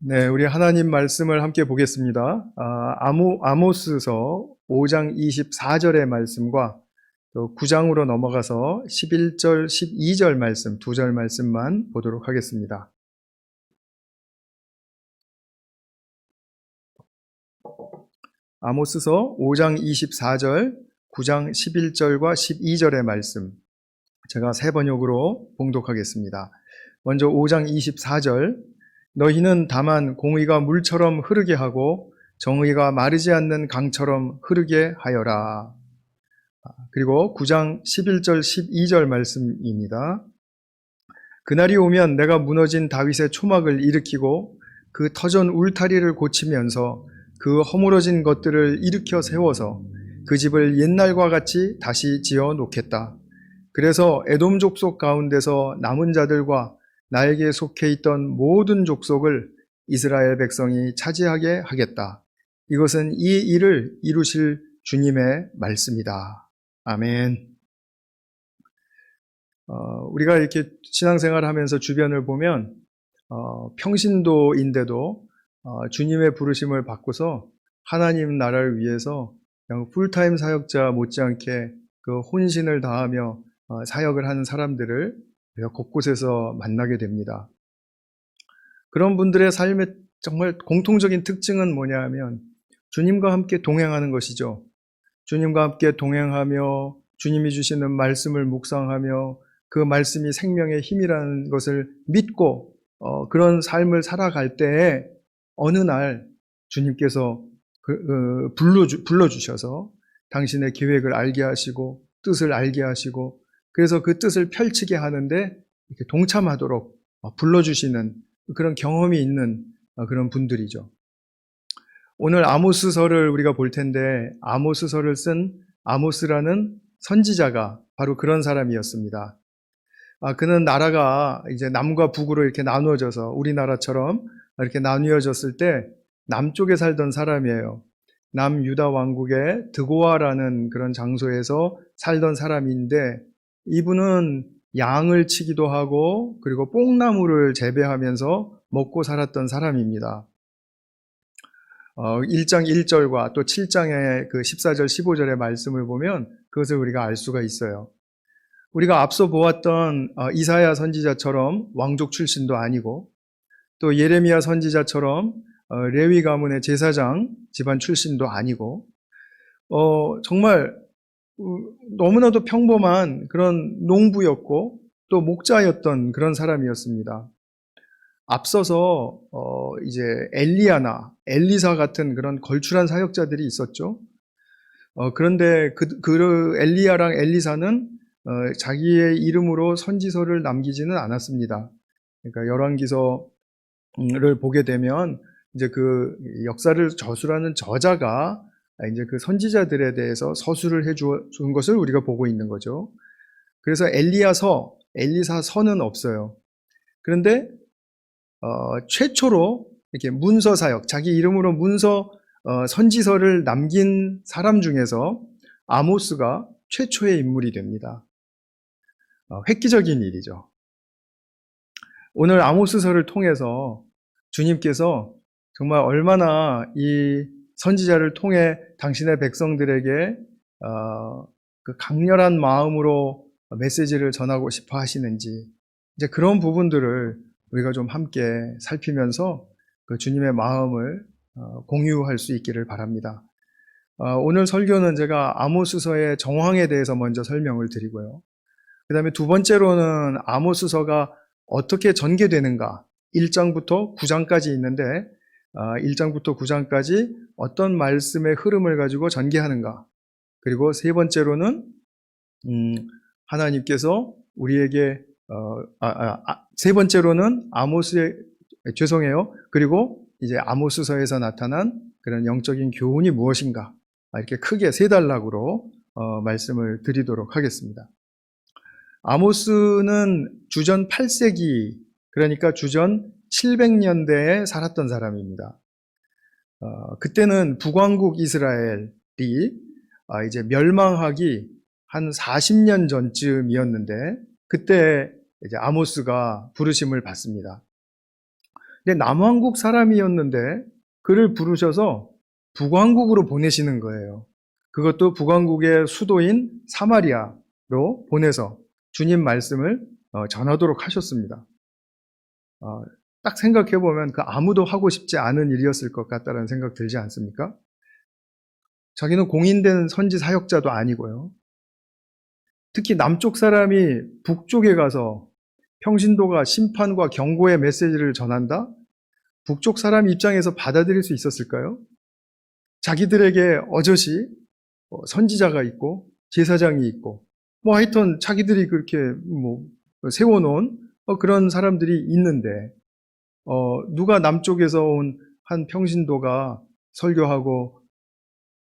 네, 우리 하나님 말씀을 함께 보겠습니다. 아모스서 5장 24절의 말씀과 또 9장으로 넘어가서 11절, 12절 말씀, 두 절 말씀만 보도록 하겠습니다. 아모스서 5장 24절, 9장 11절과 12절의 말씀, 제가 세 번역으로 봉독하겠습니다. 먼저 5장 24절, 너희는 다만 공의가 물처럼 흐르게 하고 정의가 마르지 않는 강처럼 흐르게 하여라. 그리고 9장 11절 12절 말씀입니다. 그날이 오면 내가 무너진 다윗의 초막을 일으키고 그 터전 울타리를 고치면서 그 허물어진 것들을 일으켜 세워서 그 집을 옛날과 같이 다시 지어 놓겠다. 그래서 에돔 족속 가운데서 남은 자들과 나에게 속해 있던 모든 족속을 이스라엘 백성이 차지하게 하겠다. 이것은 이 일을 이루실 주님의 말씀이다. 아멘. 우리가 이렇게 신앙생활 하면서 주변을 보면 평신도인데도 주님의 부르심을 받고서 하나님 나라를 위해서 그냥 풀타임 사역자 못지않게 그 혼신을 다하며 사역을 하는 사람들을 우리가 곳곳에서 만나게 됩니다. 그런 분들의 삶의 정말 공통적인 특징은 뭐냐 하면 주님과 함께 동행하는 것이죠. 주님과 함께 동행하며 주님이 주시는 말씀을 묵상하며 그 말씀이 생명의 힘이라는 것을 믿고 그런 삶을 살아갈 때에 어느 날 주님께서 불러주셔서 당신의 계획을 알게 하시고 뜻을 알게 하시고 그래서 그 뜻을 펼치게 하는데 이렇게 동참하도록 불러주시는 그런 경험이 있는 그런 분들이죠. 오늘 아모스서를 우리가 볼 텐데 아모스서를 쓴 아모스라는 선지자가 바로 그런 사람이었습니다. 그는 나라가 이제 남과 북으로 이렇게 나누어져서 우리나라처럼 이렇게 나뉘어졌을 때 남쪽에 살던 사람이에요. 남유다 왕국의 드고아라는 그런 장소에서 살던 사람인데 이분은 양을 치기도 하고 그리고 뽕나무를 재배하면서 먹고 살았던 사람입니다. 1장 1절과 또 7장의 그 14절 15절의 말씀을 보면 그것을 우리가 알 수가 있어요. 우리가 앞서 보았던 이사야 선지자처럼 왕족 출신도 아니고 또 예레미야 선지자처럼 레위 가문의 제사장 집안 출신도 아니고 정말 너무나도 평범한 그런 농부였고 또 목자였던 그런 사람이었습니다. 앞서서 이제 엘리야나 엘리사 같은 그런 걸출한 사역자들이 있었죠. 그런데 그 엘리야랑 엘리사는 자기의 이름으로 선지서를 남기지는 않았습니다. 그러니까 열왕기서를 보게 되면 이제 그 역사를 저술하는 저자가 이제 그 선지자들에 대해서 서술을 해준 것을 우리가 보고 있는 거죠. 그래서 엘리야서, 엘리사서는 없어요. 그런데 최초로 이렇게 문서 사역, 자기 이름으로 문서 선지서를 남긴 사람 중에서 아모스가 최초의 인물이 됩니다. 획기적인 일이죠. 오늘 아모스서를 통해서 주님께서 정말 얼마나 이 선지자를 통해 당신의 백성들에게 그 강렬한 마음으로 메시지를 전하고 싶어 하시는지 이제 그런 부분들을 우리가 좀 함께 살피면서 그 주님의 마음을 공유할 수 있기를 바랍니다. 오늘 설교는 제가 아모스서의 정황에 대해서 먼저 설명을 드리고요. 그 다음에 두 번째로는 아모스서가 어떻게 전개되는가 1장부터 9장까지 있는데 1장부터 9장까지 어떤 말씀의 흐름을 가지고 전개하는가. 그리고 세 번째로는 하나님께서 우리에게 세 번째로는 그리고 이제 아모스서에서 나타난 그런 영적인 교훈이 무엇인가. 이렇게 크게 세 단락으로 말씀을 드리도록 하겠습니다. 아모스는 주전 8세기, 그러니까 주전 700년대에 살았던 사람입니다. 그때는 북왕국 이스라엘이 이제 멸망하기 한 40년 전쯤이었는데 그때 이제 아모스가 부르심을 받습니다. 근데 남왕국 사람이었는데 그를 부르셔서 북왕국으로 보내시는 거예요. 그것도 북왕국의 수도인 사마리아로 보내서 주님 말씀을 전하도록 하셨습니다. 딱 생각해보면 그 아무도 하고 싶지 않은 일이었을 것 같다는 생각 들지 않습니까? 자기는 공인된 선지 사역자도 아니고요. 특히 남쪽 사람이 북쪽에 가서 평신도가 심판과 경고의 메시지를 전한다? 북쪽 사람 입장에서 받아들일 수 있었을까요? 자기들에게 어저씨 선지자가 있고 제사장이 있고 하여튼 자기들이 그렇게 세워놓은 그런 사람들이 있는데 누가 남쪽에서 온 한 평신도가 설교하고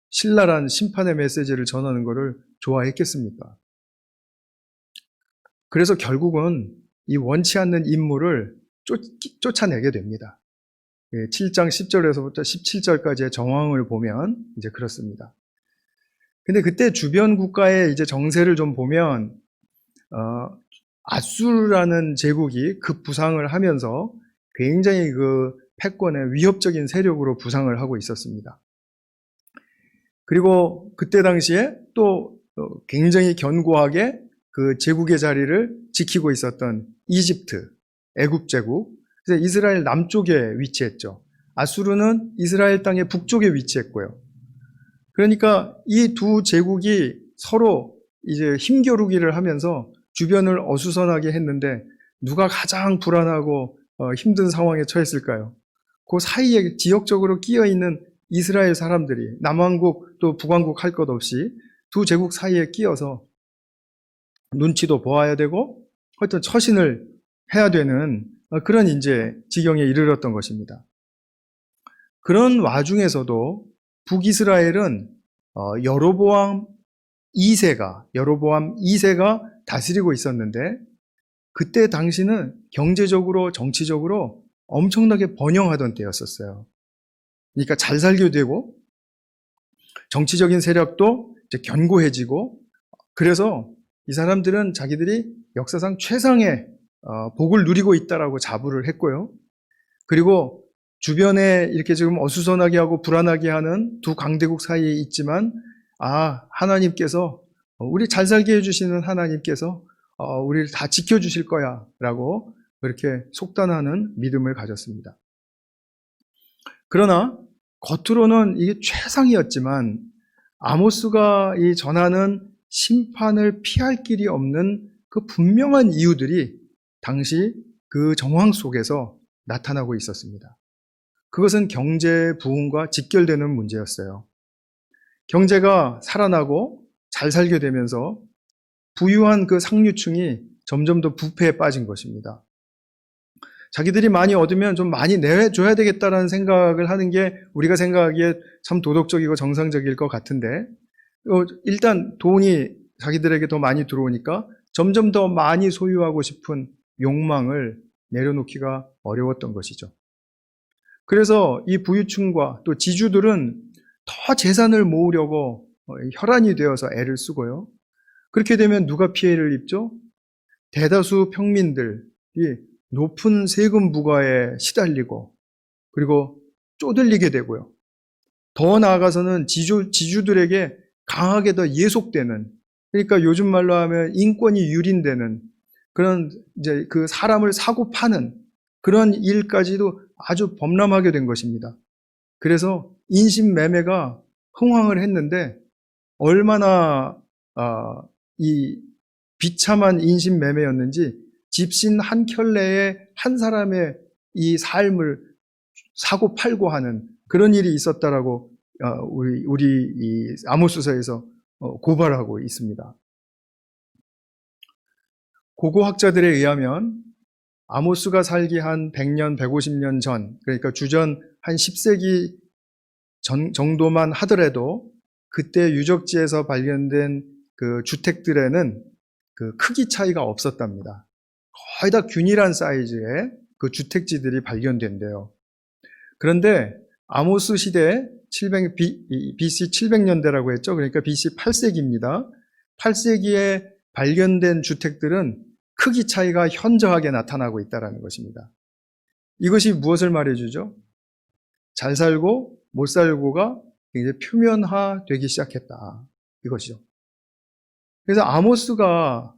신랄한 심판의 메시지를 전하는 것을 좋아했겠습니까? 그래서 결국은 이 원치 않는 인물을 쫓아내게 됩니다. 7장 10절에서부터 17절까지의 정황을 보면 이제 그렇습니다. 근데 그때 주변 국가의 이제 정세를 좀 보면 아수르라는 제국이 급부상을 하면서 굉장히 그 패권의 위협적인 세력으로 부상을 하고 있었습니다. 그리고 그때 당시에 또 굉장히 견고하게 그 제국의 자리를 지키고 있었던 이집트, 애굽 제국, 그래서 이스라엘 남쪽에 위치했죠. 아수르는 이스라엘 땅의 북쪽에 위치했고요. 그러니까 이 두 제국이 서로 이제 힘겨루기를 하면서 주변을 어수선하게 했는데 누가 가장 불안하고 힘든 상황에 처했을까요? 그 사이에 지역적으로 끼어 있는 이스라엘 사람들이 남왕국 또 북왕국 할 것 없이 두 제국 사이에 끼어서 눈치도 보아야 되고 하여튼 처신을 해야 되는 그런 이제 지경에 이르렀던 것입니다. 그런 와중에서도 북이스라엘은 여로보암 2세가 다스리고 있었는데 그때 당시는 경제적으로 정치적으로 엄청나게 번영하던 때였었어요. 그러니까 잘 살게 되고 정치적인 세력도 이제 견고해지고 그래서 이 사람들은 자기들이 역사상 최상의 복을 누리고 있다라고 자부를 했고요. 그리고 주변에 이렇게 지금 어수선하게 하고 불안하게 하는 두 강대국 사이에 있지만 하나님께서 우리 잘 살게 해주시는 하나님께서 우리를 다 지켜주실 거야 라고 그렇게 속단하는 믿음을 가졌습니다. 그러나 겉으로는 이게 최상이었지만 아모스가 이 전하는 심판을 피할 길이 없는 그 분명한 이유들이 당시 그 정황 속에서 나타나고 있었습니다. 그것은 경제 부흥과 직결되는 문제였어요. 경제가 살아나고 잘 살게 되면서 부유한 그 상류층이 점점 더 부패에 빠진 것입니다. 자기들이 많이 얻으면 좀 많이 내줘야 되겠다라는 생각을 하는 게 우리가 생각하기에 참 도덕적이고 정상적일 것 같은데 일단 돈이 자기들에게 더 많이 들어오니까 점점 더 많이 소유하고 싶은 욕망을 내려놓기가 어려웠던 것이죠. 그래서 이 부유층과 또 지주들은 더 재산을 모으려고 혈안이 되어서 애를 쓰고요. 그렇게 되면 누가 피해를 입죠? 대다수 평민들이 높은 세금 부과에 시달리고 그리고 쪼들리게 되고요. 더 나아가서는 지주들에게 강하게 더 예속되는, 그러니까 요즘 말로 하면 인권이 유린되는 그런 이제 그 사람을 사고 파는 그런 일까지도 아주 범람하게 된 것입니다. 그래서 인신매매가 흥황을 했는데 얼마나 이 비참한 인신매매였는지 집신 한 켤레에 한 사람의 이 삶을 사고 팔고 하는 그런 일이 있었다라고 우리 이 아모스서에서 고발하고 있습니다. 고고학자들에 의하면 아모스가 살기 한 100년, 150년 전, 그러니까 주전 한 10세기 정도만 하더라도 그때 유적지에서 발견된 그 주택들에는 그 크기 차이가 없었답니다. 거의 다 균일한 사이즈의 그 주택지들이 발견된대요. 그런데 아모스 시대 BC 700년대라고 했죠. 그러니까 BC 8세기입니다. 8세기에 발견된 주택들은 크기 차이가 현저하게 나타나고 있다는 것입니다. 이것이 무엇을 말해주죠? 잘 살고 못 살고가 굉장히 표면화되기 시작했다. 이것이죠. 그래서 아모스가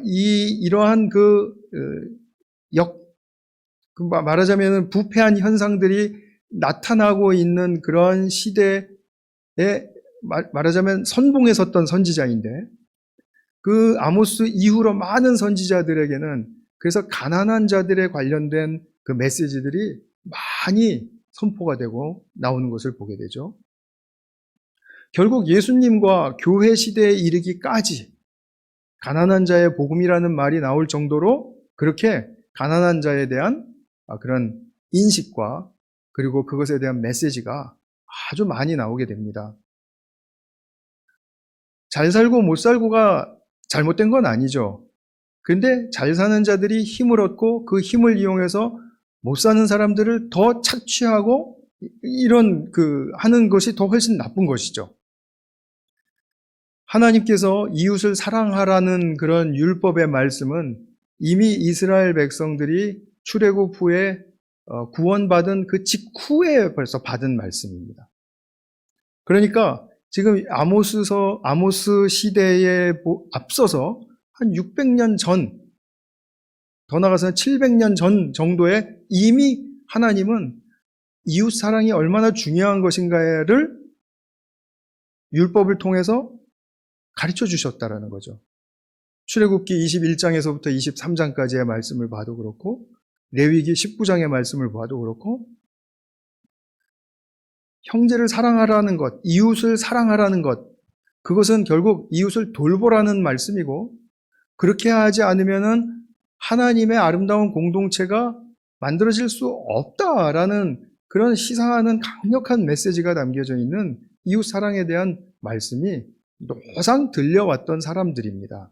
이러한 말하자면 부패한 현상들이 나타나고 있는 그런 시대에 말하자면 선봉에 섰던 선지자인데, 그 아모스 이후로 많은 선지자들에게는 그래서 가난한 자들에 관련된 그 메시지들이 많이 선포가 되고 나오는 것을 보게 되죠. 결국 예수님과 교회 시대에 이르기까지 가난한 자의 복음이라는 말이 나올 정도로 그렇게 가난한 자에 대한 그런 인식과 그리고 그것에 대한 메시지가 아주 많이 나오게 됩니다. 잘 살고 못 살고가 잘못된 건 아니죠. 그런데 잘 사는 자들이 힘을 얻고 그 힘을 이용해서 못 사는 사람들을 더 착취하고 이런 하는 것이 더 훨씬 나쁜 것이죠. 하나님께서 이웃을 사랑하라는 그런 율법의 말씀은 이미 이스라엘 백성들이 출애굽 후에 구원받은 그 직후에 벌써 받은 말씀입니다. 그러니까 지금 아모스 시대에 앞서서 한 600년 전, 더 나아가서는 700년 전 정도에 이미 하나님은 이웃 사랑이 얼마나 중요한 것인가를 율법을 통해서 가르쳐 주셨다라는 거죠. 출애굽기 21장에서부터 23장까지의 말씀을 봐도 그렇고, 레위기 19장의 말씀을 봐도 그렇고, 형제를 사랑하라는 것, 이웃을 사랑하라는 것, 그것은 결국 이웃을 돌보라는 말씀이고, 그렇게 하지 않으면은 하나님의 아름다운 공동체가 만들어질 수 없다라는 그런 시사하는 강력한 메시지가 담겨져 있는 이웃 사랑에 대한 말씀이 노상 들려왔던 사람들입니다.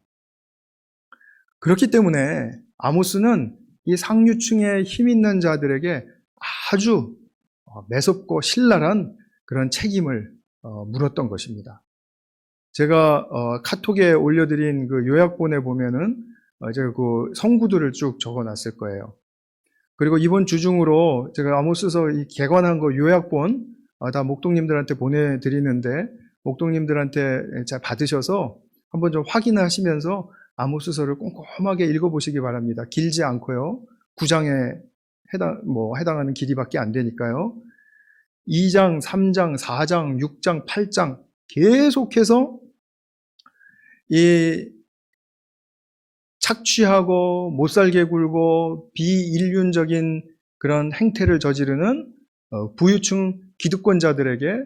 그렇기 때문에 아모스는 이 상류층의 힘 있는 자들에게 아주 매섭고 신랄한 그런 책임을 물었던 것입니다. 제가 카톡에 올려드린 그 요약본에 보면은 제가 그 성구들을 쭉 적어놨을 거예요. 그리고 이번 주 중으로 제가 아모스서 이 개관한 거 요약본 다 목동님들한테 보내드리는데, 목동님들한테 잘 받으셔서 한번 좀 확인하시면서 아모스서를 꼼꼼하게 읽어보시기 바랍니다. 길지 않고요. 9장에 해당하는 길이밖에 안 되니까요. 2장, 3장, 4장, 6장, 8장 계속해서 이 착취하고 못살게 굴고 비인륜적인 그런 행태를 저지르는 부유층 기득권자들에게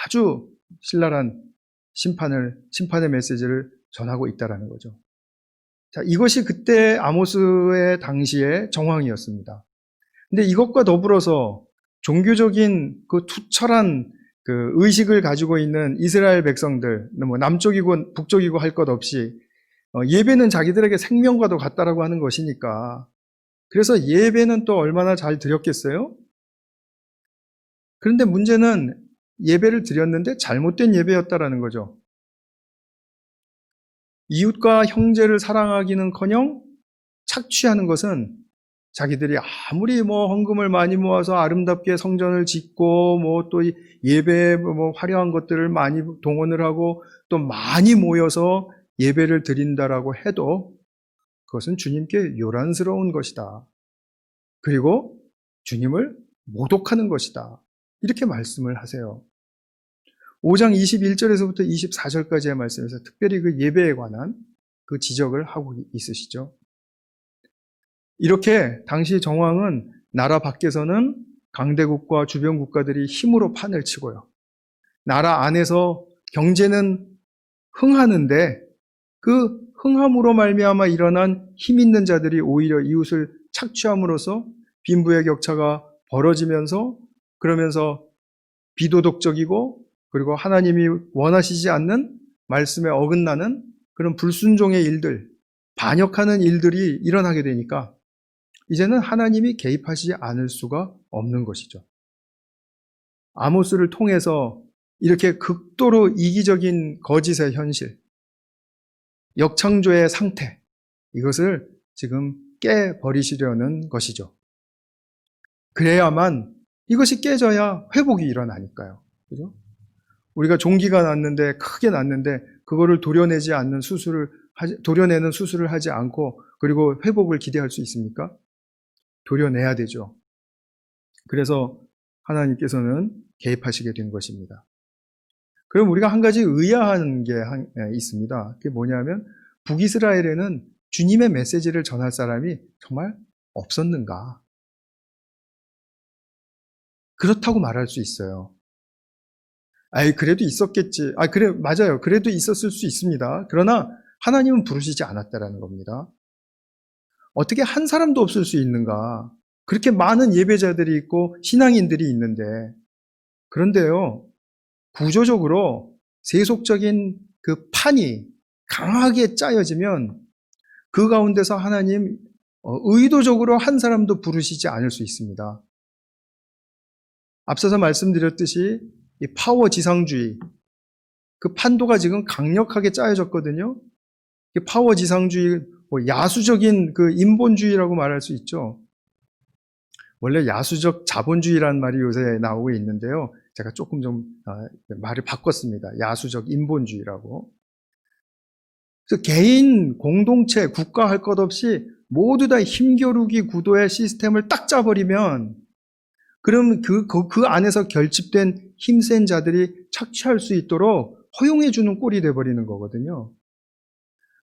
아주 신랄한 심판의 메시지를 전하고 있다는 거죠. 자, 이것이 그때 아모스의 당시의 정황이었습니다. 근데 이것과 더불어서 종교적인 그 투철한 그 의식을 가지고 있는 이스라엘 백성들, 뭐 남쪽이고 북쪽이고 할 것 없이 예배는 자기들에게 생명과도 같다라고 하는 것이니까, 그래서 예배는 또 얼마나 잘 드렸겠어요? 그런데 문제는 예배를 드렸는데 잘못된 예배였다라는 거죠. 이웃과 형제를 사랑하기는커녕 착취하는 것은 자기들이 아무리 헌금을 많이 모아서 아름답게 성전을 짓고 또 예배에 화려한 것들을 많이 동원을 하고 또 많이 모여서 예배를 드린다라고 해도 그것은 주님께 요란스러운 것이다. 그리고 주님을 모독하는 것이다. 이렇게 말씀을 하세요. 5장 21절에서부터 24절까지의 말씀에서 특별히 그 예배에 관한 그 지적을 하고 있으시죠. 이렇게 당시 정황은 나라 밖에서는 강대국과 주변 국가들이 힘으로 판을 치고요. 나라 안에서 경제는 흥하는데 그 흥함으로 말미암아 일어난 힘 있는 자들이 오히려 이웃을 착취함으로써 빈부의 격차가 벌어지면서, 그러면서 비도덕적이고 그리고 하나님이 원하시지 않는 말씀에 어긋나는 그런 불순종의 일들, 반역하는 일들이 일어나게 되니까 이제는 하나님이 개입하시지 않을 수가 없는 것이죠. 아모스를 통해서 이렇게 극도로 이기적인 거짓의 현실, 역창조의 상태, 이것을 지금 깨버리시려는 것이죠. 그래야만 이것이 깨져야 회복이 일어나니까요. 그죠? 우리가 종기가 났는데, 크게 났는데, 그거를 도려내는 수술을 하지 않고, 그리고 회복을 기대할 수 있습니까? 도려내야 되죠. 그래서 하나님께서는 개입하시게 된 것입니다. 그럼 우리가 한 가지 의아한 게 있습니다. 그게 뭐냐면, 북이스라엘에는 주님의 메시지를 전할 사람이 정말 없었는가? 그렇다고 말할 수 있어요. 그래도 있었겠지. 그래, 맞아요. 그래도 있었을 수 있습니다. 그러나 하나님은 부르시지 않았다라는 겁니다. 어떻게 한 사람도 없을 수 있는가? 그렇게 많은 예배자들이 있고 신앙인들이 있는데. 그런데요, 구조적으로 세속적인 그 판이 강하게 짜여지면 그 가운데서 하나님 의도적으로 한 사람도 부르시지 않을 수 있습니다. 앞서서 말씀드렸듯이 이 파워 지상주의, 그 판도가 지금 강력하게 짜여졌거든요. 파워 지상주의, 야수적인 그 인본주의라고 말할 수 있죠. 원래 야수적 자본주의라는 말이 요새 나오고 있는데요. 제가 조금 좀 말을 바꿨습니다. 야수적 인본주의라고. 그래서 개인, 공동체, 국가 할 것 없이 모두 다 힘겨루기 구도의 시스템을 딱 짜버리면 그럼 그 안에서 결집된 힘센 자들이 착취할 수 있도록 허용해주는 꼴이 돼버리는 거거든요.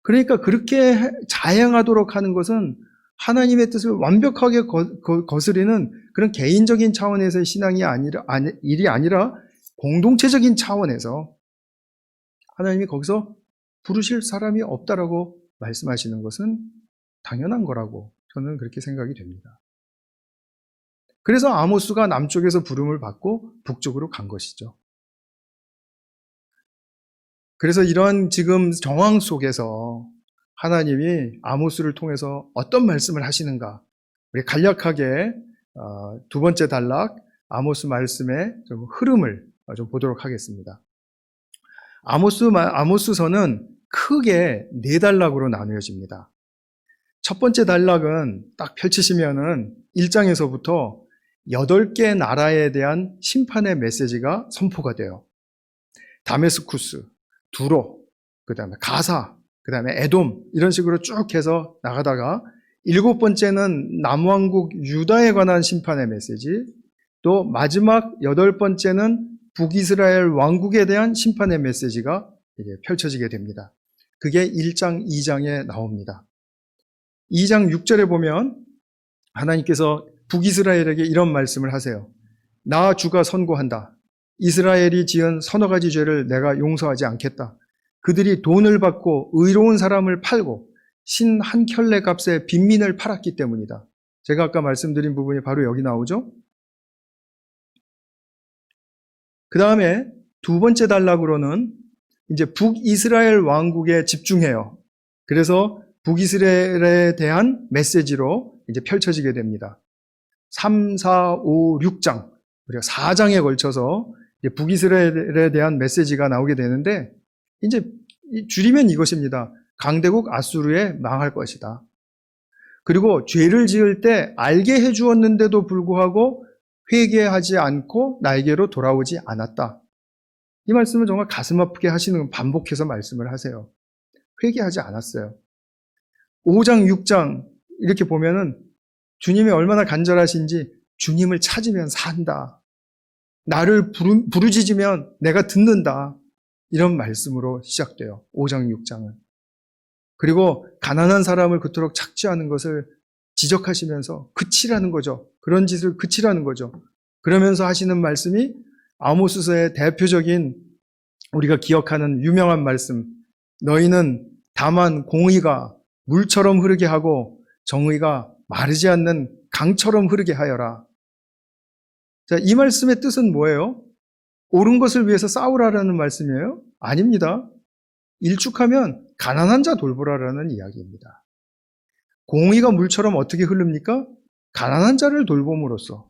그러니까 그렇게 자행하도록 하는 것은 하나님의 뜻을 완벽하게 거스르는 그런 개인적인 차원에서의 일이 아니라 공동체적인 차원에서 하나님이 거기서 부르실 사람이 없다라고 말씀하시는 것은 당연한 거라고 저는 그렇게 생각이 됩니다. 그래서 아모스가 남쪽에서 부름을 받고 북쪽으로 간 것이죠. 그래서 이러한 지금 정황 속에서 하나님이 아모스를 통해서 어떤 말씀을 하시는가, 우리 간략하게 두 번째 단락 아모스 말씀의 좀 흐름을 좀 보도록 하겠습니다. 아모스서는 크게 네 단락으로 나누어집니다. 첫 번째 단락은 딱 펼치시면은 1장에서부터 8개 나라에 대한 심판의 메시지가 선포가 돼요. 다메스쿠스, 두로, 그 다음에 가사, 그 다음에 에돔 이런 식으로 쭉 해서 나가다가 7번째는 남왕국 유다에 관한 심판의 메시지, 또 마지막 8번째는 북이스라엘 왕국에 대한 심판의 메시지가 이제 펼쳐지게 됩니다. 그게 1장, 2장에 나옵니다. 2장 6절에 보면 하나님께서 북이스라엘에게 이런 말씀을 하세요. 나 주가 선고한다. 이스라엘이 지은 서너 가지 죄를 내가 용서하지 않겠다. 그들이 돈을 받고 의로운 사람을 팔고 신 한 켤레 값에 빈민을 팔았기 때문이다. 제가 아까 말씀드린 부분이 바로 여기 나오죠. 그 다음에 두 번째 단락으로는 이제 북이스라엘 왕국에 집중해요. 그래서 북이스라엘에 대한 메시지로 이제 펼쳐지게 됩니다. 3, 4, 5, 6장, 우리가 4장에 걸쳐서 북이스라엘에 대한 메시지가 나오게 되는데, 이제 줄이면 이것입니다. 강대국 아수르에 망할 것이다. 그리고 죄를 지을 때 알게 해주었는데도 불구하고 회개하지 않고 나에게로 돌아오지 않았다. 이 말씀은 정말 가슴 아프게 하시는, 반복해서 말씀을 하세요. 회개하지 않았어요. 5장, 6장 이렇게 보면은 주님이 얼마나 간절하신지, 주님을 찾으면 산다. 나를 부르짖으면 내가 듣는다. 이런 말씀으로 시작돼요. 5장, 6장은. 그리고 가난한 사람을 그토록 착취하는 것을 지적하시면서 그치라는 거죠. 그런 짓을 그치라는 거죠. 그러면서 하시는 말씀이 아모스서의 대표적인 우리가 기억하는 유명한 말씀. 너희는 다만 공의가 물처럼 흐르게 하고 정의가 마르지 않는 강처럼 흐르게 하여라. 자, 이 말씀의 뜻은 뭐예요? 옳은 것을 위해서 싸우라라는 말씀이에요? 아닙니다. 일축하면 가난한 자 돌보라라는 이야기입니다. 공의가 물처럼 어떻게 흐릅니까? 가난한 자를 돌봄으로써.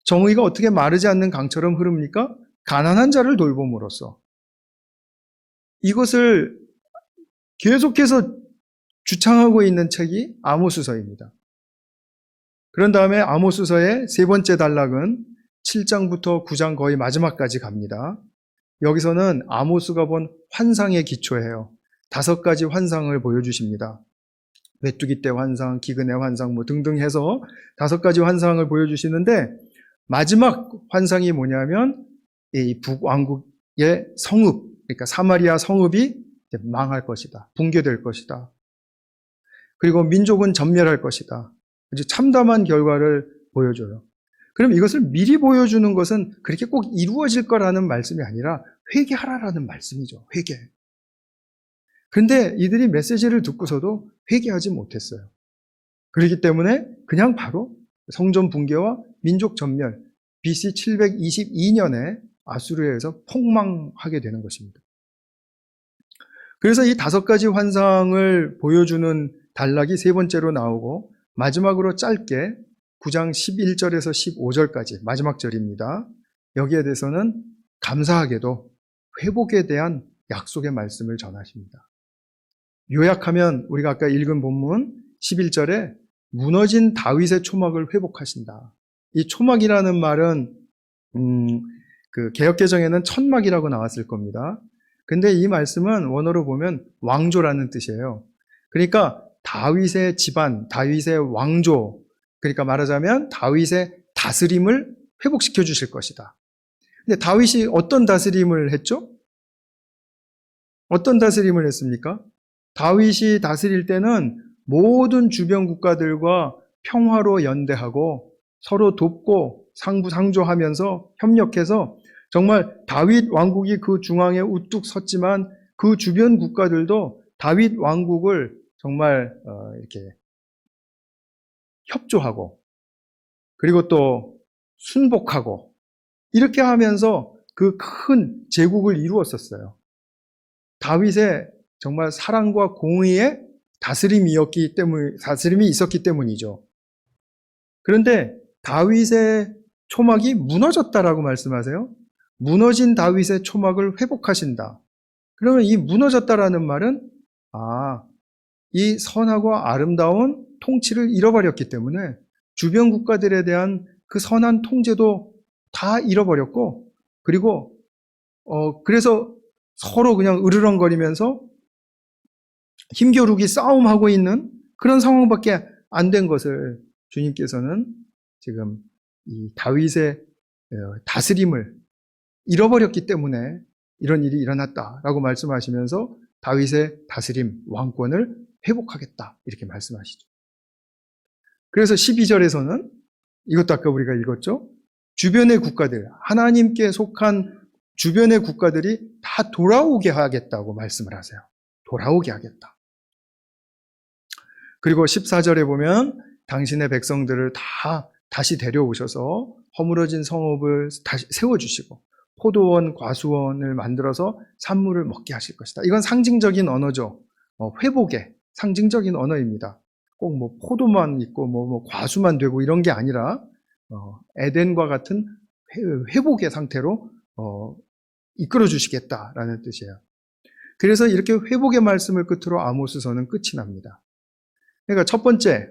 정의가 어떻게 마르지 않는 강처럼 흐릅니까? 가난한 자를 돌봄으로써. 이것을 계속해서 주창하고 있는 책이 아모스서입니다. 그런 다음에 아모스서의 세 번째 단락은 7장부터 9장 거의 마지막까지 갑니다. 여기서는 아모스가 본 환상의 기초예요. 5가지 환상을 보여주십니다. 메뚜기 떼 환상, 기근의 환상 뭐 등등 해서 5가지 환상을 보여주시는데 마지막 환상이 뭐냐면 이 북왕국의 성읍, 그러니까 사마리아 성읍이 망할 것이다. 붕괴될 것이다. 그리고 민족은 전멸할 것이다. 아주 참담한 결과를 보여줘요. 그럼 이것을 미리 보여주는 것은 그렇게 꼭 이루어질 거라는 말씀이 아니라 회개하라라는 말씀이죠. 회개. 그런데 이들이 메시지를 듣고서도 회개하지 못했어요. 그렇기 때문에 그냥 바로 성전 붕괴와 민족 전멸, BC 722년에 아수르에서 폭망하게 되는 것입니다. 그래서 이 5가지 환상을 보여주는 단락이 세 번째로 나오고 마지막으로 짧게 9장 11절에서 15절까지 마지막 절입니다. 여기에 대해서는 감사하게도 회복에 대한 약속의 말씀을 전하십니다. 요약하면 우리가 아까 읽은 본문 11절에 무너진 다윗의 초막을 회복하신다. 이 초막이라는 말은 그 개역개정에는 천막이라고 나왔을 겁니다. 근데 이 말씀은 원어로 보면 왕조라는 뜻이에요. 그러니까 다윗의 집안, 다윗의 왕조, 그러니까 말하자면 다윗의 다스림을 회복시켜 주실 것이다. 근데 다윗이 어떤 다스림을 했죠? 어떤 다스림을 했습니까? 다윗이 다스릴 때는 모든 주변 국가들과 평화로 연대하고 서로 돕고 상부상조하면서 협력해서 정말 다윗 왕국이 그 중앙에 우뚝 섰지만 그 주변 국가들도 다윗 왕국을 정말 이렇게 협조하고 그리고 또 순복하고 이렇게 하면서 그 큰 제국을 이루었었어요. 다윗의 정말 사랑과 공의의 다스림이 있었기 때문이죠. 그런데 다윗의 초막이 무너졌다라고 말씀하세요. 무너진 다윗의 초막을 회복하신다. 그러면 이 무너졌다라는 말은 이 선하고 아름다운 통치를 잃어버렸기 때문에 주변 국가들에 대한 그 선한 통제도 다 잃어버렸고 그리고 그래서 서로 그냥 으르렁거리면서 힘겨루기 싸움하고 있는 그런 상황밖에 안 된 것을 주님께서는 지금 이 다윗의 다스림을 잃어버렸기 때문에 이런 일이 일어났다라고 말씀하시면서 다윗의 다스림, 왕권을 회복하겠다 이렇게 말씀하시죠. 그래서 12절에서는 이것도 아까 우리가 읽었죠. 주변의 국가들, 하나님께 속한 주변의 국가들이 다 돌아오게 하겠다고 말씀을 하세요. 돌아오게 하겠다. 그리고 14절에 보면 당신의 백성들을 다 다시 데려오셔서 허물어진 성읍을 다시 세워주시고 포도원, 과수원을 만들어서 산물을 먹게 하실 것이다. 이건 상징적인 언어죠. 회복의 상징적인 언어입니다. 꼭 뭐 포도만 있고 뭐 과수만 되고 이런 게 아니라 에덴과 같은 회복의 상태로 이끌어 주시겠다라는 뜻이에요. 그래서 이렇게 회복의 말씀을 끝으로 아모스서는 끝이 납니다. 그러니까 첫 번째,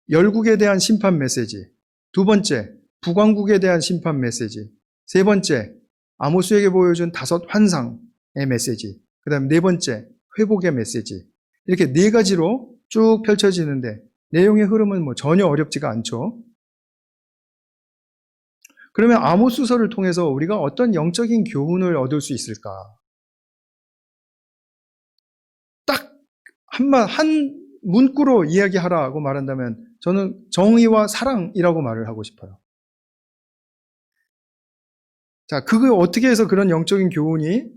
열국에 대한 심판 메시지. 두 번째, 북왕국에 대한 심판 메시지. 세 번째, 아모스에게 보여준 5 환상의 메시지. 그 다음에 네 번째, 회복의 메시지. 이렇게 4가지로 쭉 펼쳐지는데 내용의 흐름은 뭐 전혀 어렵지가 않죠. 그러면 아모스서를 통해서 우리가 어떤 영적인 교훈을 얻을 수 있을까? 딱 한 문구로 이야기하라고 말한다면 저는 정의와 사랑이라고 말을 하고 싶어요. 자, 그거 어떻게 해서 그런 영적인 교훈이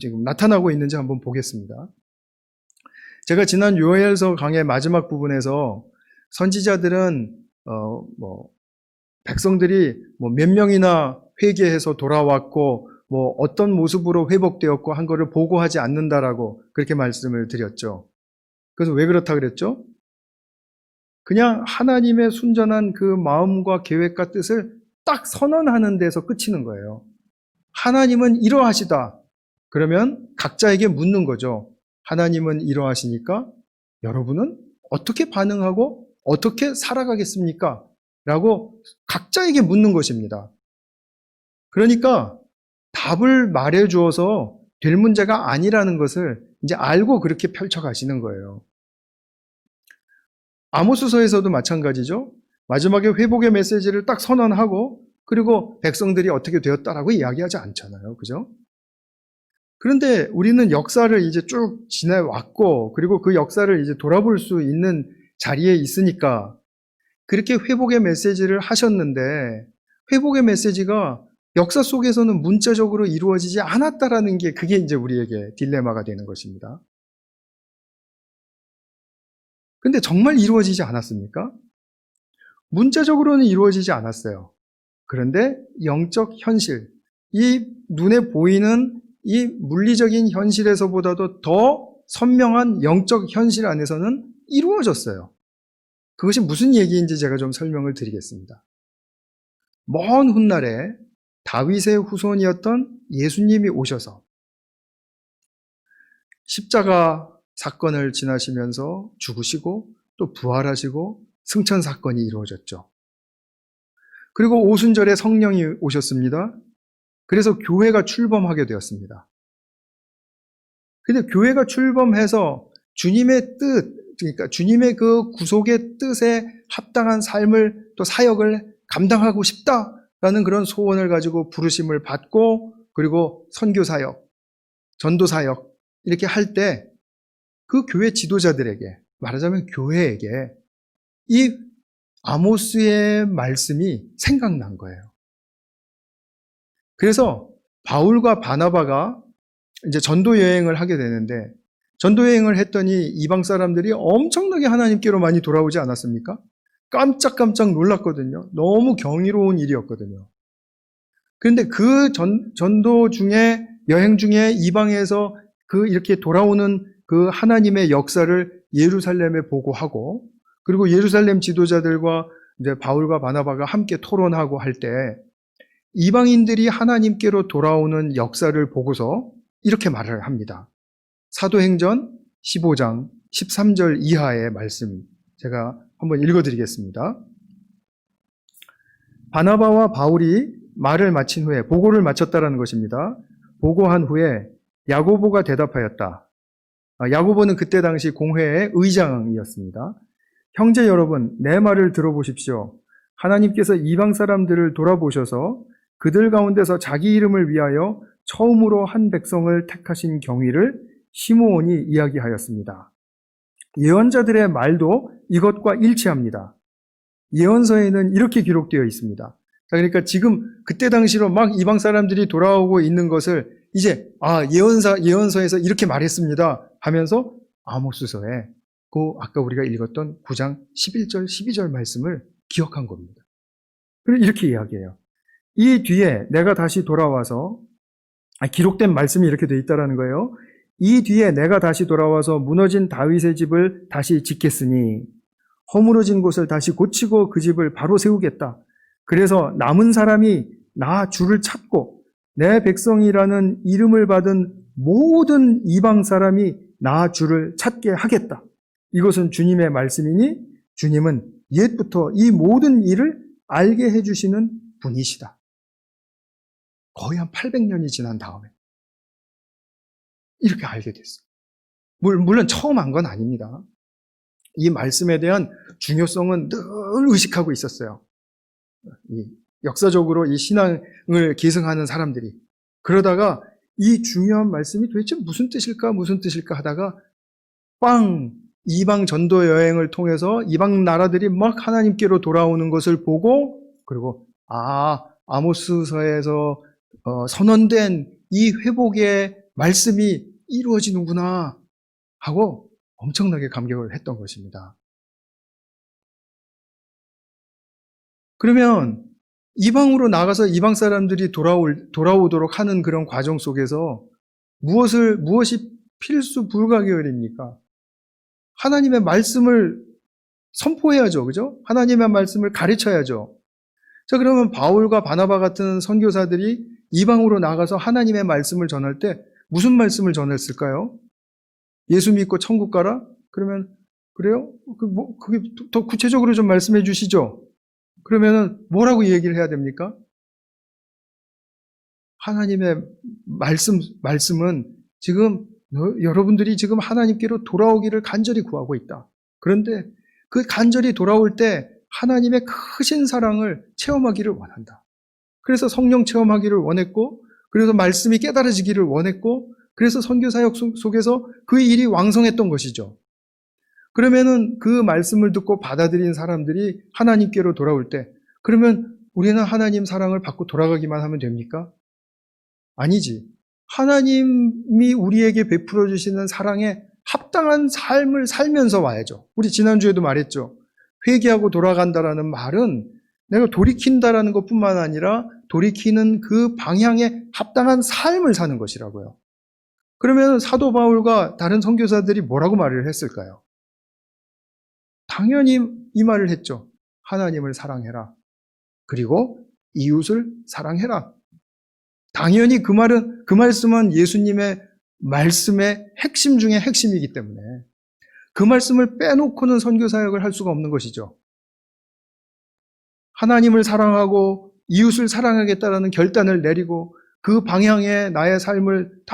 지금 나타나고 있는지 한번 보겠습니다. 제가 지난 요엘서 강의 마지막 부분에서 선지자들은 백성들이 몇 명이나 회개해서 돌아왔고 어떤 모습으로 회복되었고 한 거를 보고하지 않는다라고 그렇게 말씀을 드렸죠. 그래서 왜 그렇다 그랬죠? 그냥 하나님의 순전한 그 마음과 계획과 뜻을 딱 선언하는 데서 끝이는 거예요. 하나님은 이러하시다. 그러면 각자에게 묻는 거죠. 하나님은 이러하시니까 여러분은 어떻게 반응하고 어떻게 살아가겠습니까? 라고 각자에게 묻는 것입니다. 그러니까 답을 말해 주어서 될 문제가 아니라는 것을 이제 알고 그렇게 펼쳐가시는 거예요. 아모스서에서도 마찬가지죠. 마지막에 회복의 메시지를 딱 선언하고 그리고 백성들이 어떻게 되었다라고 이야기하지 않잖아요. 그죠? 그런데 우리는 역사를 이제 쭉 지내왔고 그리고 그 역사를 이제 돌아볼 수 있는 자리에 있으니까 그렇게 회복의 메시지를 하셨는데 회복의 메시지가 역사 속에서는 문자적으로 이루어지지 않았다라는 게 그게 이제 우리에게 딜레마가 되는 것입니다. 근데 정말 이루어지지 않았습니까? 문자적으로는 이루어지지 않았어요. 그런데 영적 현실, 이 눈에 보이는 이 물리적인 현실에서보다도 더 선명한 영적 현실 안에서는 이루어졌어요. 그것이 무슨 얘기인지 제가 좀 설명을 드리겠습니다. 먼 훗날에 다윗의 후손이었던 예수님이 오셔서 십자가 사건을 지나시면서 죽으시고 또 부활하시고 승천 사건이 이루어졌죠. 그리고 오순절에 성령이 오셨습니다. 그래서 교회가 출범하게 되었습니다. 근데 교회가 출범해서 주님의 뜻, 그러니까 주님의 그 구속의 뜻에 합당한 삶을 또 사역을 감당하고 싶다라는 그런 소원을 가지고 부르심을 받고 그리고 선교 사역, 전도 사역 이렇게 할 때 그 교회 지도자들에게 말하자면 교회에게 이 아모스의 말씀이 생각난 거예요. 그래서 바울과 바나바가 이제 전도 여행을 하게 되는데 전도 여행을 했더니 이방 사람들이 엄청나게 하나님께로 많이 돌아오지 않았습니까? 깜짝깜짝 놀랐거든요. 너무 경이로운 일이었거든요. 그런데 그 전도 중에 여행 중에 이방에서 그 이렇게 돌아오는 그 하나님의 역사를 예루살렘에 보고하고 그리고 예루살렘 지도자들과 이제 바울과 바나바가 함께 토론하고 할 때 이방인들이 하나님께로 돌아오는 역사를 보고서 이렇게 말을 합니다. 사도행전 15장 13절 이하의 말씀 제가 한번 읽어드리겠습니다. 바나바와 바울이 말을 마친 후에 보고를 마쳤다라는 것입니다. 보고한 후에 야고보가 대답하였다. 야고보는 그때 당시 공회의 의장이었습니다. 형제 여러분, 내 말을 들어보십시오. 하나님께서 이방 사람들을 돌아보셔서 그들 가운데서 자기 이름을 위하여 처음으로 한 백성을 택하신 경위를 시므온이 이야기하였습니다. 예언자들의 말도 이것과 일치합니다. 예언서에는 이렇게 기록되어 있습니다. 자, 그러니까 지금 그때 당시로 막 이방 사람들이 돌아오고 있는 것을 이제 예언서에서 이렇게 말했습니다 하면서 아모스서에 그 아까 우리가 읽었던 9장 11절 12절 말씀을 기억한 겁니다. 그리고 이렇게 이야기해요. 이 뒤에 내가 다시 돌아와서 기록된 말씀이 이렇게 돼 있다라는 거예요. 이 뒤에 내가 다시 돌아와서 무너진 다윗의 집을 다시 짓겠으니 허물어진 곳을 다시 고치고 그 집을 바로 세우겠다. 그래서 남은 사람이 나 주를 찾고 내 백성이라는 이름을 받은 모든 이방 사람이 나 주를 찾게 하겠다. 이것은 주님의 말씀이니 주님은 옛부터 이 모든 일을 알게 해주시는 분이시다. 거의 한 800년이 지난 다음에 이렇게 알게 됐어요. 물론 처음 한 건 아닙니다. 이 말씀에 대한 중요성은 늘 의식하고 있었어요. 역사적으로 이 신앙을 계승하는 사람들이. 그러다가 이 중요한 말씀이 도대체 무슨 뜻일까 하다가 이방 전도 여행을 통해서 이방 나라들이 막 하나님께로 돌아오는 것을 보고 그리고 아모스서에서 선언된 이 회복의 말씀이 이루어지는구나 하고 엄청나게 감격을 했던 것입니다. 그러면 이방으로 나가서 이방 사람들이 돌아오도록 하는 그런 과정 속에서 무엇이 필수 불가결입니까? 하나님의 말씀을 선포해야죠. 그죠? 하나님의 말씀을 가르쳐야죠. 자, 그러면 바울과 바나바 같은 선교사들이 이방으로 나가서 하나님의 말씀을 전할 때 무슨 말씀을 전했을까요? 예수 믿고 천국 가라? 그러면 그래요? 그게 더 구체적으로 좀 말씀해 주시죠. 그러면은 뭐라고 얘기를 해야 됩니까? 하나님의 말씀은 지금 여러분들이 지금 하나님께로 돌아오기를 간절히 구하고 있다. 그런데 그 간절히 돌아올 때 하나님의 크신 사랑을 체험하기를 원한다. 그래서 성령 체험하기를 원했고, 그래서 말씀이 깨달아지기를 원했고, 그래서 선교 사역 속에서 그 일이 왕성했던 것이죠. 그러면은 그 말씀을 듣고 받아들인 사람들이 하나님께로 돌아올 때, 그러면 우리는 하나님 사랑을 받고 돌아가기만 하면 됩니까? 아니지. 하나님이 우리에게 베풀어 주시는 사랑에 합당한 삶을 살면서 와야죠. 우리 지난주에도 말했죠. 회개하고 돌아간다라는 말은 내가 돌이킨다라는 것뿐만 아니라 돌이키는 그 방향에 합당한 삶을 사는 것이라고요. 그러면 사도 바울과 다른 선교사들이 뭐라고 말을 했을까요? 당연히 이 말을 했죠. 하나님을 사랑해라. 그리고 이웃을 사랑해라. 당연히 그 말씀은 예수님의 말씀의 핵심 중에 핵심이기 때문에 그 말씀을 빼놓고는 선교 사역을 할 수가 없는 것이죠. 하나님을 사랑하고 이웃을 사랑하겠다라는 결단을 내리고 그 방향에 나의 삶을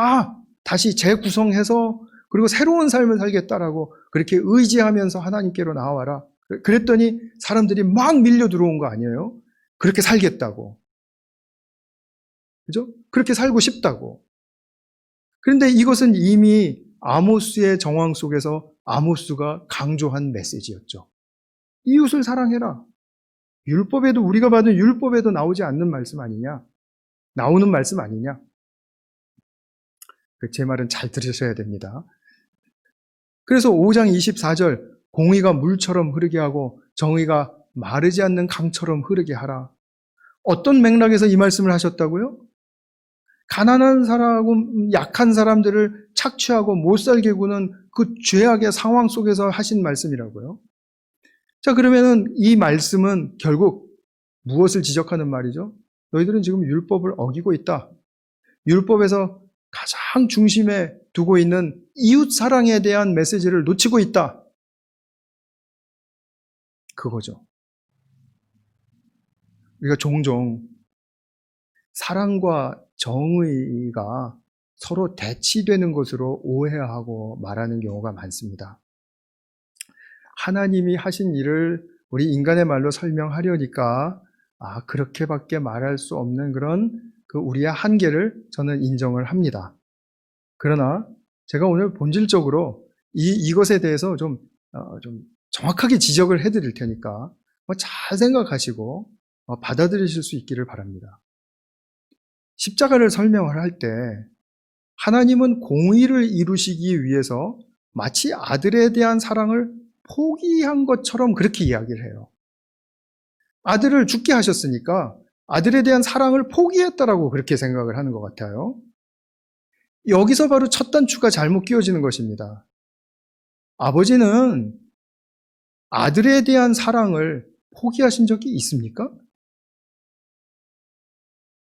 다시 재구성해서 그리고 새로운 삶을 살겠다라고 그렇게 의지하면서 하나님께로 나와라. 그랬더니 사람들이 막 밀려 들어온 거 아니에요? 그렇게 살겠다고. 그죠? 그렇게 살고 싶다고. 그런데 이것은 이미 아모스의 정황 속에서 아모스가 강조한 메시지였죠. 이웃을 사랑해라. 율법에도 우리가 받은 율법에도 나오지 않는 말씀 아니냐? 나오는 말씀 아니냐? 제 말은 잘 들으셔야 됩니다. 그래서 5장 24절 공의가 물처럼 흐르게 하고 정의가 마르지 않는 강처럼 흐르게 하라. 어떤 맥락에서 이 말씀을 하셨다고요? 가난한 사람하고 약한 사람들을 착취하고 못살게 구는 그 죄악의 상황 속에서 하신 말씀이라고요. 자, 그러면은 이 말씀은 결국 무엇을 지적하는 말이죠? 너희들은 지금 율법을 어기고 있다. 율법에서 가장 중심에 두고 있는 이웃 사랑에 대한 메시지를 놓치고 있다. 그거죠. 우리가 종종 사랑과 정의가 서로 대치되는 것으로 오해하고 말하는 경우가 많습니다. 하나님이 하신 일을 우리 인간의 말로 설명하려니까 그렇게밖에 말할 수 없는 그런 우리의 한계를 저는 인정을 합니다. 그러나 제가 오늘 본질적으로 이것에 대해서 좀 정확하게 지적을 해드릴 테니까 잘 생각하시고 받아들이실 수 있기를 바랍니다. 십자가를 설명을 할 때 하나님은 공의를 이루시기 위해서 마치 아들에 대한 사랑을 포기한 것처럼 그렇게 이야기를 해요. 아들을 죽게 하셨으니까 아들에 대한 사랑을 포기했다라고 그렇게 생각을 하는 것 같아요. 여기서 바로 첫 단추가 잘못 끼워지는 것입니다. 아버지는 아들에 대한 사랑을 포기하신 적이 있습니까?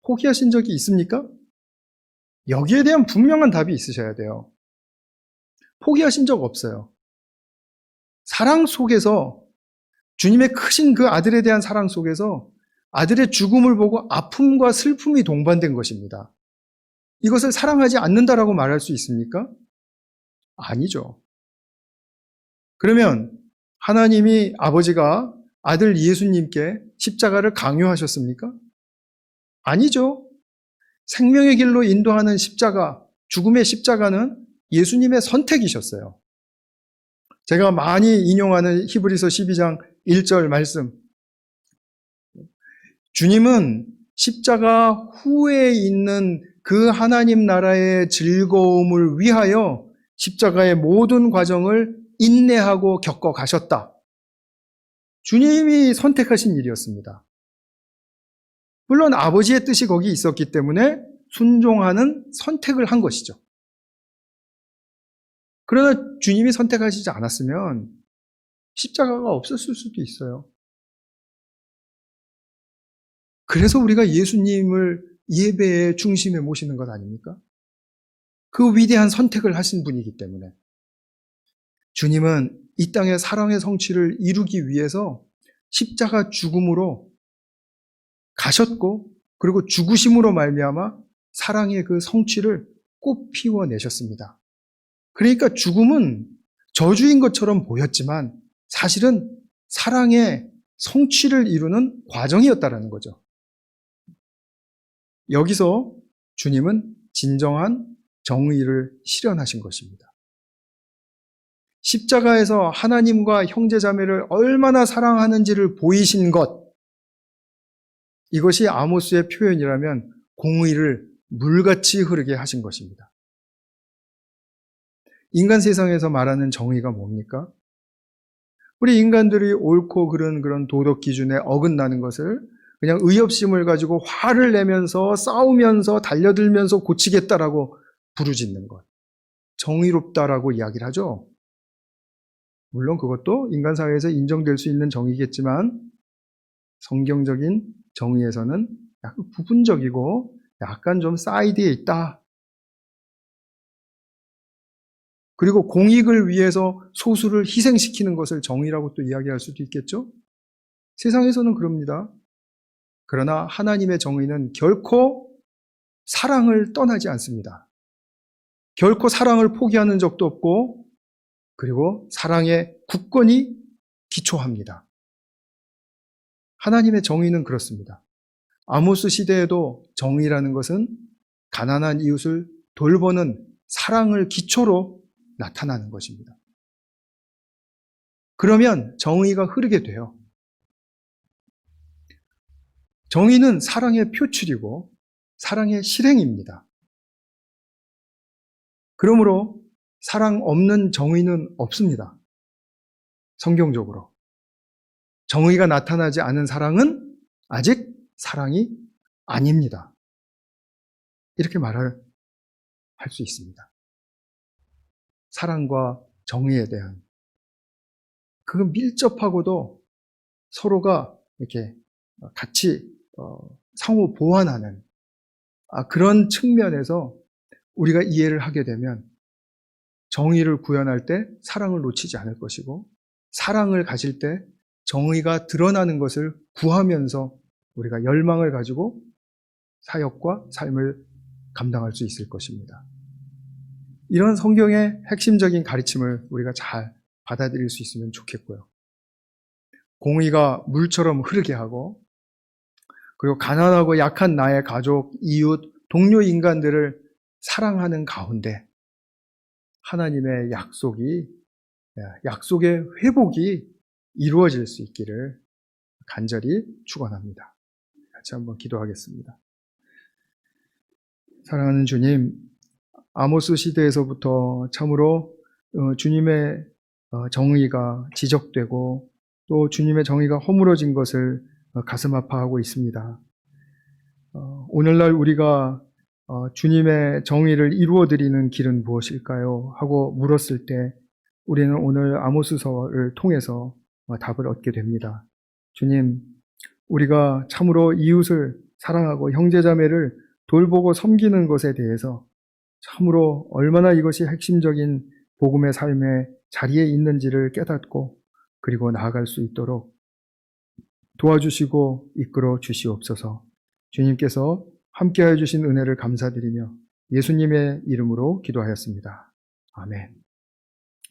포기하신 적이 있습니까? 여기에 대한 분명한 답이 있으셔야 돼요. 포기하신 적 없어요. 사랑 속에서 주님의 크신 그 아들에 대한 사랑 속에서 아들의 죽음을 보고 아픔과 슬픔이 동반된 것입니다. 이것을 사랑하지 않는다라고 말할 수 있습니까? 아니죠. 그러면 하나님이 아버지가 아들 예수님께 십자가를 강요하셨습니까? 아니죠. 생명의 길로 인도하는 십자가, 죽음의 십자가는 예수님의 선택이셨어요. 제가 많이 인용하는 히브리서 12장 1절 말씀. 주님은 십자가 후에 있는 그 하나님 나라의 즐거움을 위하여 십자가의 모든 과정을 인내하고 겪어 가셨다. 주님이 선택하신 일이었습니다. 물론 아버지의 뜻이 거기 있었기 때문에 순종하는 선택을 한 것이죠. 그러나 주님이 선택하시지 않았으면 십자가가 없었을 수도 있어요. 그래서 우리가 예수님을 예배의 중심에 모시는 것 아닙니까? 그 위대한 선택을 하신 분이기 때문에. 주님은 이 땅의 사랑의 성취를 이루기 위해서 십자가 죽음으로 가셨고 그리고 죽으심으로 말미암아 사랑의 그 성취를 꽃 피워내셨습니다. 그러니까 죽음은 저주인 것처럼 보였지만 사실은 사랑의 성취를 이루는 과정이었다라는 거죠. 여기서 주님은 진정한 정의를 실현하신 것입니다. 십자가에서 하나님과 형제자매를 얼마나 사랑하는지를 보이신 것, 이것이 아모스의 표현이라면 공의를 물같이 흐르게 하신 것입니다. 인간 세상에서 말하는 정의가 뭡니까? 우리 인간들이 옳고 그런 도덕 기준에 어긋나는 것을 그냥 의협심을 가지고 화를 내면서 싸우면서 달려들면서 고치겠다라고 부르짖는 것. 정의롭다라고 이야기를 하죠. 물론 그것도 인간 사회에서 인정될 수 있는 정의겠지만 성경적인 정의에서는 약간 부분적이고 약간 좀 사이드에 있다. 그리고 공익을 위해서 소수를 희생시키는 것을 정의라고 또 이야기할 수도 있겠죠? 세상에서는 그럽니다. 그러나 하나님의 정의는 결코 사랑을 떠나지 않습니다. 결코 사랑을 포기하는 적도 없고 그리고 사랑에 굳건히 기초합니다. 하나님의 정의는 그렇습니다. 아모스 시대에도 정의라는 것은 가난한 이웃을 돌보는 사랑을 기초로 나타나는 것입니다. 그러면 정의가 흐르게 돼요. 정의는 사랑의 표출이고 사랑의 실행입니다. 그러므로 사랑 없는 정의는 없습니다. 성경적으로. 정의가 나타나지 않은 사랑은 아직 사랑이 아닙니다. 이렇게 말할 수 있습니다. 사랑과 정의에 대한 그건 밀접하고도 서로가 이렇게 같이 상호 보완하는 그런 측면에서 우리가 이해를 하게 되면 정의를 구현할 때 사랑을 놓치지 않을 것이고 사랑을 가질 때 정의가 드러나는 것을 구하면서 우리가 열망을 가지고 사역과 삶을 감당할 수 있을 것입니다. 이런 성경의 핵심적인 가르침을 우리가 잘 받아들일 수 있으면 좋겠고요. 공의가 물처럼 흐르게 하고 그리고 가난하고 약한 나의 가족, 이웃, 동료 인간들을 사랑하는 가운데 하나님의 약속의 회복이 이루어질 수 있기를 간절히 축원합니다. 같이 한번 기도하겠습니다. 사랑하는 주님, 아모스 시대에서부터 참으로 주님의 정의가 지적되고 또 주님의 정의가 허물어진 것을 가슴 아파하고 있습니다. 오늘날 우리가 주님의 정의를 이루어드리는 길은 무엇일까요? 하고 물었을 때 우리는 오늘 아모스서를 통해서 답을 얻게 됩니다. 주님, 우리가 참으로 이웃을 사랑하고 형제자매를 돌보고 섬기는 것에 대해서 참으로 얼마나 이것이 핵심적인 복음의 삶의 자리에 있는지를 깨닫고 그리고 나아갈 수 있도록 도와주시고 이끌어 주시옵소서. 주님께서 함께해 주신 은혜를 감사드리며 예수님의 이름으로 기도하였습니다. 아멘.